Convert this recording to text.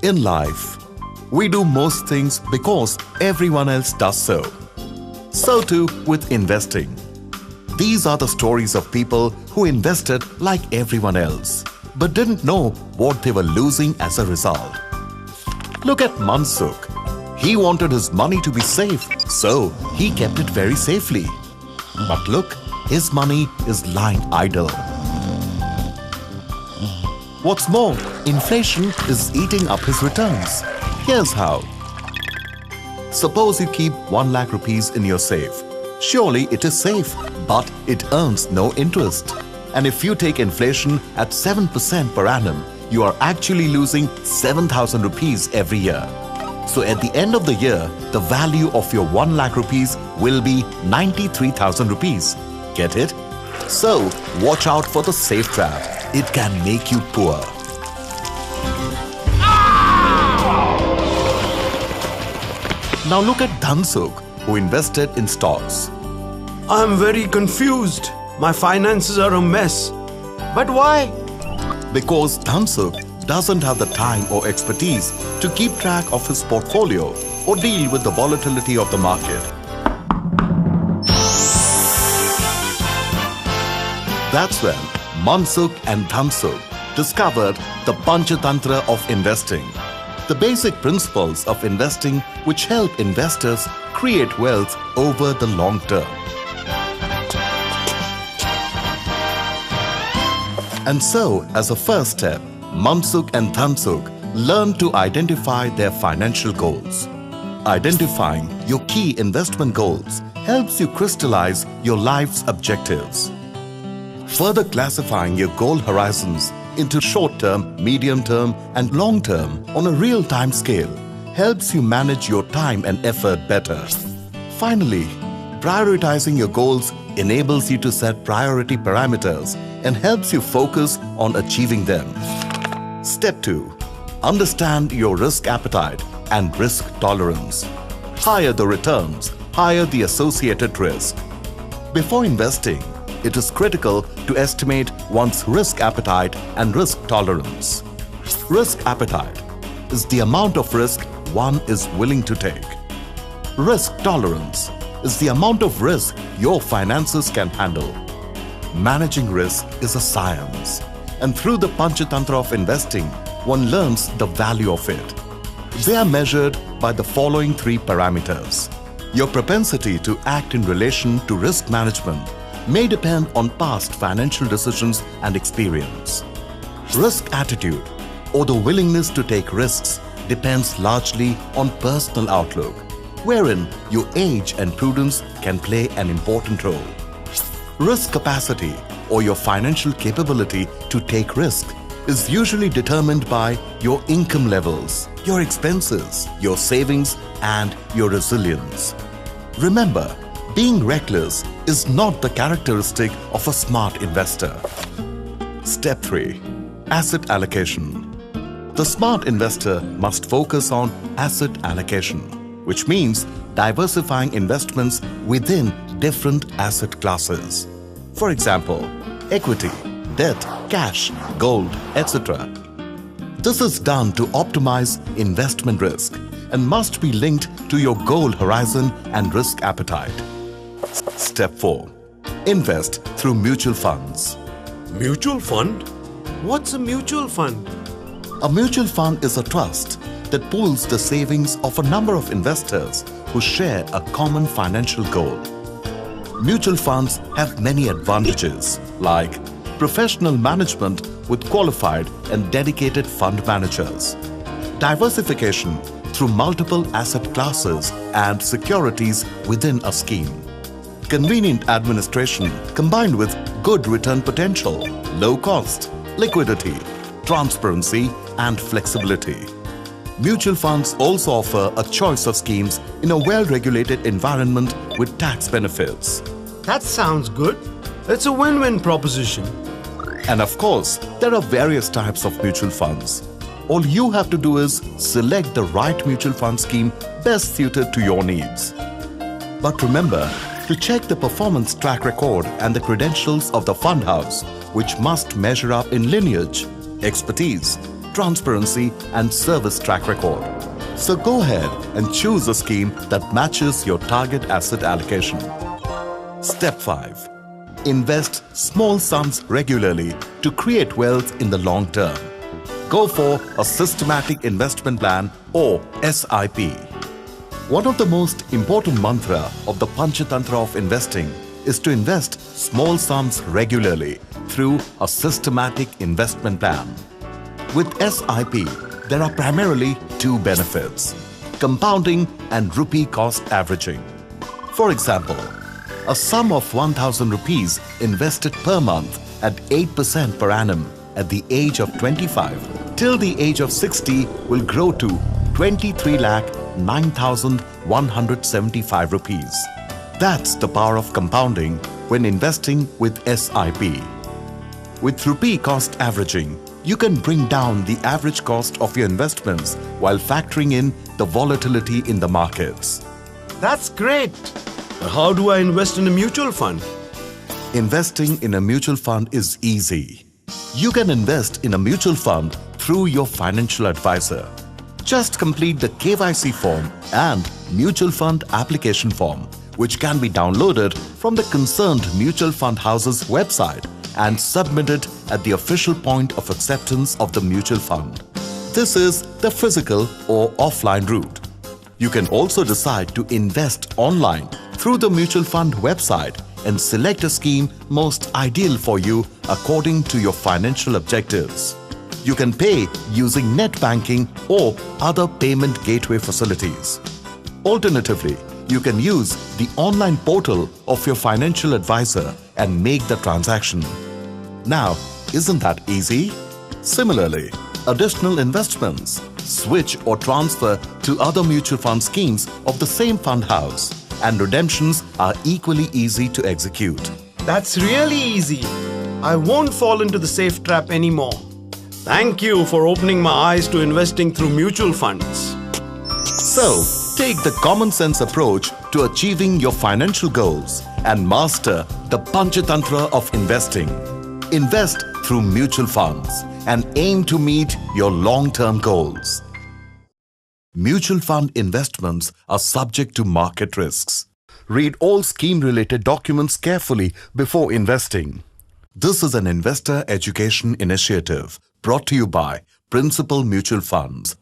In life, we do most things because everyone else does so. So too with investing. These are the stories of people who invested like everyone else, but didn't know what they were losing as a result. Look at Mansukh. He wanted his money to be safe, so he kept it very safely. But look, his money is lying idle. What's more, inflation is eating up his returns. Here's how. Suppose you keep 1 lakh rupees in your safe. Surely it is safe, but it earns no interest. And if you take inflation at 7% per annum, you are actually losing 7,000 rupees every year. So at the end of the year, the value of your 1 lakh rupees will be 93,000 rupees. Get it? So watch out for the safe trap. It can make you poor. Now look at Dhansukh, who invested in stocks. I'm very confused. My finances are a mess. But why? Because Dhansukh doesn't have the time or expertise to keep track of his portfolio or deal with the volatility of the market. That's when Mansukh and Dhansukh discovered the Panchatantra of Investing, the basic principles of investing which help investors create wealth over the long term. And so, as a first step, Mansukh and Dhansukh learned to identify their financial goals. Identifying your key investment goals helps you crystallize your life's objectives. Further classifying your goal horizons into short-term, medium-term and long-term on a real-time scale helps you manage your time and effort better. Finally, prioritizing your goals enables you to set priority parameters and helps you focus on achieving them. Step 2. Understand your risk appetite and risk tolerance. Higher the returns, higher the associated risk. Before investing, it is critical to estimate one's risk appetite and risk tolerance. Risk appetite is the amount of risk one is willing to take. Risk tolerance is the amount of risk your finances can handle. Managing risk is a science, and through the Panchatantra of Investing, one learns the value of it. They are measured by the following 3 parameters. Your propensity to act in relation to risk management may depend on past financial decisions and experience. Risk attitude, or the willingness to take risks, depends largely on personal outlook, wherein your age and prudence can play an important role. Risk capacity, or your financial capability to take risk, is usually determined by your income levels, your expenses, your savings, and your resilience. Remember, being reckless is not the characteristic of a smart investor. Step 3. Asset allocation. The smart investor must focus on asset allocation, which means diversifying investments within different asset classes. For example, equity, debt, cash, gold, etc. This is done to optimize investment risk and must be linked to your goal horizon and risk appetite. Step 4. Invest through mutual funds. Mutual fund? What's a mutual fund? A mutual fund is a trust that pools the savings of a number of investors who share a common financial goal. Mutual funds have many advantages like professional management with qualified and dedicated fund managers, diversification through multiple asset classes and securities within a scheme, convenient administration combined with good return potential, low cost, liquidity, transparency and flexibility. Mutual funds also offer a choice of schemes in a well-regulated environment with tax benefits. That sounds good. It's a win-win proposition. And of course, there are various types of mutual funds. All you have to do is select the right mutual fund scheme best suited to your needs. But remember to check the performance track record and the credentials of the fund house, which must measure up in lineage, expertise, transparency, and service track record. So go ahead and choose a scheme that matches your target asset allocation. Step 5. Invest small sums regularly to create wealth in the long term. Go for a systematic investment plan or SIP. One of the most important mantra of the Panchatantra of Investing is to invest small sums regularly through a systematic investment plan. With SIP, there are primarily two benefits: compounding and rupee cost averaging. For example, a sum of 1,000 rupees invested per month at 8% per annum at the age of 25 till the age of 60 will grow to 23,09,175 rupees. That's the power of compounding when investing with SIP. With rupee cost averaging, you can bring down the average cost of your investments while factoring in the volatility in the markets. That's great. How do I invest in a mutual fund? Investing in a mutual fund is easy. You can invest in a mutual fund through your financial advisor. Just complete the KYC form and mutual fund application form, which can be downloaded from the concerned mutual fund house's website and submitted at the official point of acceptance of the mutual fund. This is the physical or offline route. You can also decide to invest online through the mutual fund website and select a scheme most ideal for you according to your financial objectives. You can pay using net banking or other payment gateway facilities. Alternatively, you can use the online portal of your financial advisor and make the transaction. Now, isn't that easy? Similarly, additional investments, switch or transfer to other mutual fund schemes of the same fund house, and redemptions are equally easy to execute. That's really easy. I won't fall into the safe trap anymore. Thank you for opening my eyes to investing through mutual funds. So, take the common sense approach to achieving your financial goals and master the Panchatantra of Investing. Invest through mutual funds and aim to meet your long-term goals. Mutual fund investments are subject to market risks. Read all scheme-related documents carefully before investing. This is an investor education initiative brought to you by Principal Mutual Funds.